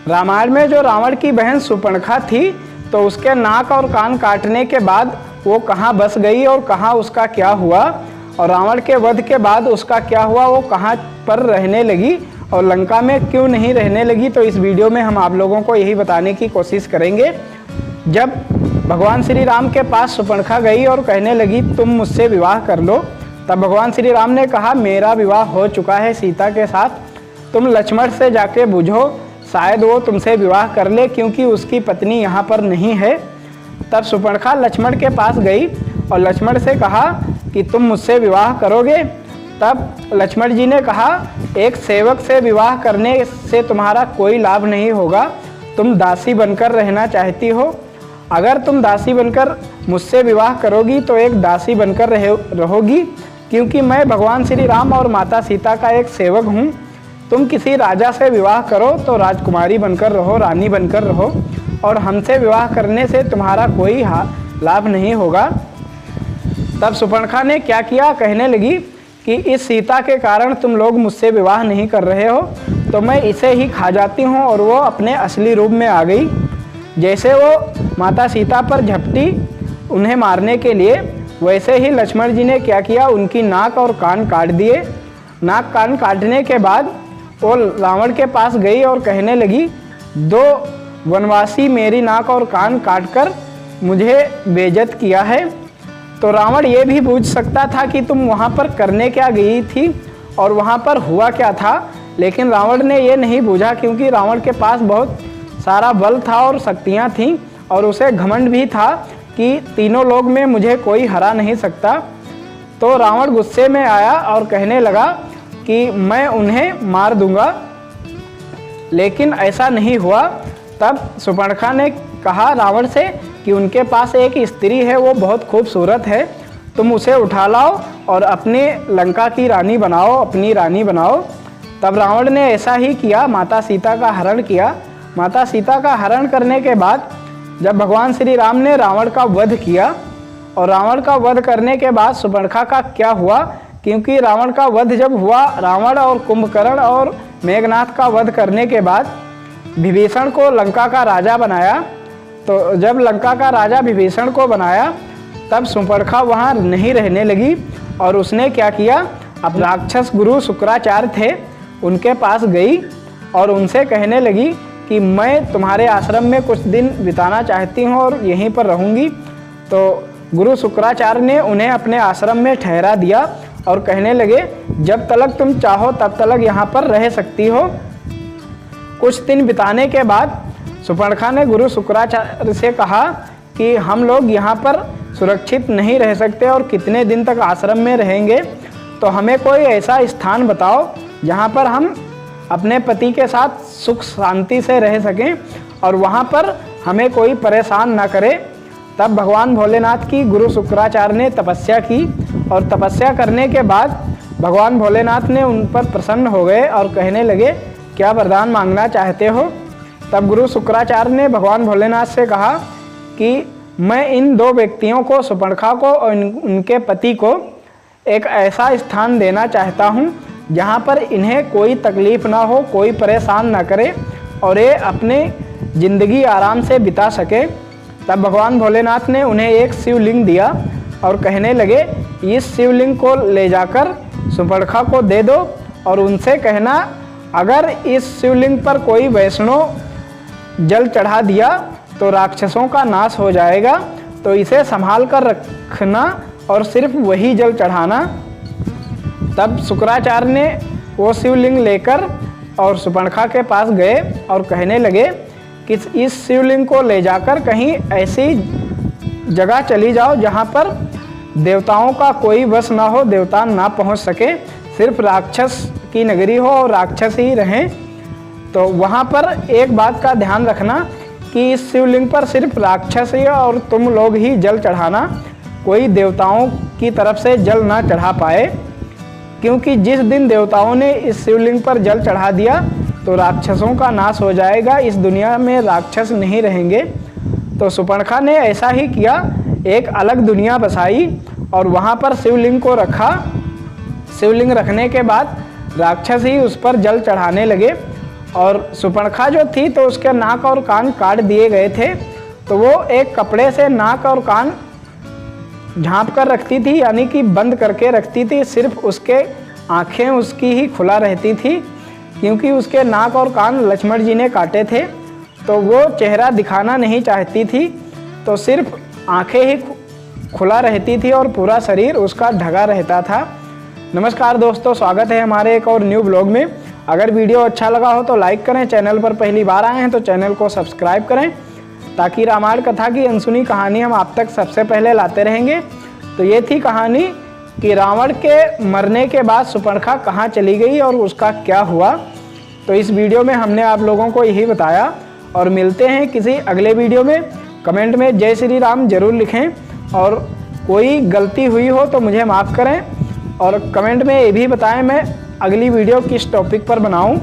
रामायण में जो रावण की बहन सुपर्णखा थी, तो उसके नाक और कान काटने के बाद वो कहाँ बस गई और कहाँ उसका क्या हुआ, और रावण के वध के बाद उसका क्या हुआ, वो कहाँ पर रहने लगी और लंका में क्यों नहीं रहने लगी। तो इस वीडियो में हम आप लोगों को यही बताने की कोशिश करेंगे। जब भगवान श्री राम के पास सुपर्णखा गई और कहने लगी तुम मुझसे विवाह कर लो, तब भगवान श्री राम ने कहा मेरा विवाह हो चुका है सीता के साथ, तुम लक्ष्मण से जाके बुझो, शायद वो तुमसे विवाह कर ले क्योंकि उसकी पत्नी यहाँ पर नहीं है। तब सुपर्णखा लक्ष्मण के पास गई और लक्ष्मण से कहा कि तुम मुझसे विवाह करोगे। तब लक्ष्मण जी ने कहा एक सेवक से विवाह करने से तुम्हारा कोई लाभ नहीं होगा, तुम दासी बनकर रहना चाहती हो। अगर तुम दासी बनकर मुझसे विवाह करोगी तो एक दासी बनकर रहोगी, क्योंकि मैं भगवान श्री राम और माता सीता का एक सेवक हूँ। तुम किसी राजा से विवाह करो तो राजकुमारी बनकर रहो, रानी बनकर रहो, और हमसे विवाह करने से तुम्हारा कोई लाभ नहीं होगा। तब सुपर्णखा ने क्या किया, कहने लगी कि इस सीता के कारण तुम लोग मुझसे विवाह नहीं कर रहे हो, तो मैं इसे ही खा जाती हूँ। और वो अपने असली रूप में आ गई। जैसे वो माता सीता पर झपटी उन्हें मारने के लिए, वैसे ही लक्ष्मण जी ने क्या किया, उनकी नाक और कान काट दिए। नाक कान काटने के बाद वो रावण के पास गई और कहने लगी 2 वनवासी मेरी नाक और कान काटकर मुझे बेइज्जत किया है। तो रावण ये भी पूछ सकता था कि तुम वहाँ पर करने क्या गई थी और वहाँ पर हुआ क्या था, लेकिन रावण ने ये नहीं बूझा क्योंकि रावण के पास बहुत सारा बल था और शक्तियाँ थीं और उसे घमंड भी था कि तीनों लोग में मुझे कोई हरा नहीं सकता। तो रावण गुस्से में आया और कहने लगा कि मैं उन्हें मार दूंगा, लेकिन ऐसा नहीं हुआ। तब सुपर्णखा ने कहा रावण से कि उनके पास एक स्त्री है, वो बहुत खूबसूरत है, तुम उसे उठा लाओ और अपने लंका की रानी बनाओ, अपनी रानी बनाओ। तब रावण ने ऐसा ही किया, माता सीता का हरण किया। माता सीता का हरण करने के बाद जब भगवान श्री राम ने रावण का वध किया, और रावण का वध करने के बाद सुपर्णखा का क्या हुआ, क्योंकि रावण का वध जब हुआ, रावण और कुंभकर्ण और मेघनाथ का वध करने के बाद विभीषण को लंका का राजा बनाया। तो जब लंका का राजा विभीषण को बनाया, तब सुपर्णखा वहाँ नहीं रहने लगी और उसने क्या किया, अब राक्षस गुरु शुक्राचार्य थे उनके पास गई और उनसे कहने लगी कि मैं तुम्हारे आश्रम में कुछ दिन बिताना चाहती हूँ और यहीं पर रहूँगी। तो गुरु शुक्राचार्य ने उन्हें अपने आश्रम में ठहरा दिया और कहने लगे जब तक तुम चाहो तब तक यहाँ पर रह सकती हो। कुछ दिन बिताने के बाद सुपर्णखा ने गुरु शुक्राचार्य से कहा कि हम लोग यहाँ पर सुरक्षित नहीं रह सकते और कितने दिन तक आश्रम में रहेंगे, तो हमें कोई ऐसा स्थान बताओ जहाँ पर हम अपने पति के साथ सुख शांति से रह सकें और वहाँ पर हमें कोई परेशान ना करे। तब भगवान भोलेनाथ की गुरु शुक्राचार्य ने तपस्या की और तपस्या करने के बाद भगवान भोलेनाथ ने उन पर प्रसन्न हो गए और कहने लगे क्या वरदान मांगना चाहते हो। तब गुरु शुक्राचार्य ने भगवान भोलेनाथ से कहा कि मैं इन 2 व्यक्तियों को, सुपर्णखा को और उनके पति को एक ऐसा स्थान देना चाहता हूँ जहाँ पर इन्हें कोई तकलीफ़ ना हो, कोई परेशान ना करे और ये अपने ज़िंदगी आराम से बिता सके। तब भगवान भोलेनाथ ने उन्हें एक शिवलिंग दिया और कहने लगे इस शिवलिंग को ले जाकर सुपर्णखा को दे दो और उनसे कहना अगर इस शिवलिंग पर कोई वैष्णव जल चढ़ा दिया तो राक्षसों का नाश हो जाएगा, तो इसे संभाल कर रखना और सिर्फ वही जल चढ़ाना। तब शुक्राचार्य ने वो शिवलिंग लेकर और सुपर्णखा के पास गए और कहने लगे कि इस शिवलिंग को ले जाकर कहीं ऐसी जगह चली जाओ जहाँ पर देवताओं का कोई वश ना हो, देवता ना पहुँच सके, सिर्फ राक्षस की नगरी हो और राक्षस ही रहें। तो वहाँ पर एक बात का ध्यान रखना कि इस शिवलिंग पर सिर्फ राक्षस ही और तुम लोग ही जल चढ़ाना, कोई देवताओं की तरफ से जल ना चढ़ा पाए, क्योंकि जिस दिन देवताओं ने इस शिवलिंग पर जल चढ़ा दिया तो राक्षसों का नाश हो जाएगा, इस दुनिया में राक्षस नहीं रहेंगे। तो सुपर्णखा ने ऐसा ही किया, एक अलग दुनिया बसाई और वहाँ पर शिवलिंग को रखा। शिवलिंग रखने के बाद राक्षस ही उस पर जल चढ़ाने लगे और सुपर्णखा जो थी तो उसके नाक और कान काट दिए गए थे। तो वो एक कपड़े से नाक और कान झाँप कर रखती थी, यानी कि बंद करके रखती थी। सिर्फ उसके आँखें उसकी ही खुला रहती थी, क्योंकि उसके नाक और कान लक्ष्मण जी ने काटे थे। तो वो चेहरा दिखाना नहीं चाहती थी, तो सिर्फ आँखें ही खुला रहती थी और पूरा शरीर उसका ढका रहता था। नमस्कार दोस्तों, स्वागत है हमारे एक और न्यू ब्लॉग में। अगर वीडियो अच्छा लगा हो तो लाइक करें, चैनल पर पहली बार आए हैं तो चैनल को सब्सक्राइब करें, ताकि रामायण कथा की अनसुनी कहानी हम आप तक सबसे पहले लाते रहेंगे। तो ये थी कहानी कि रावण के मरने के बाद सुपर्णखा कहाँ चली गई और उसका क्या हुआ। तो इस वीडियो में हमने आप लोगों को यही बताया, और मिलते हैं किसी अगले वीडियो में। कमेंट में जय श्री राम जरूर लिखें, और कोई गलती हुई हो तो मुझे माफ़ करें, और कमेंट में ये भी बताएं मैं अगली वीडियो किस टॉपिक पर बनाऊं।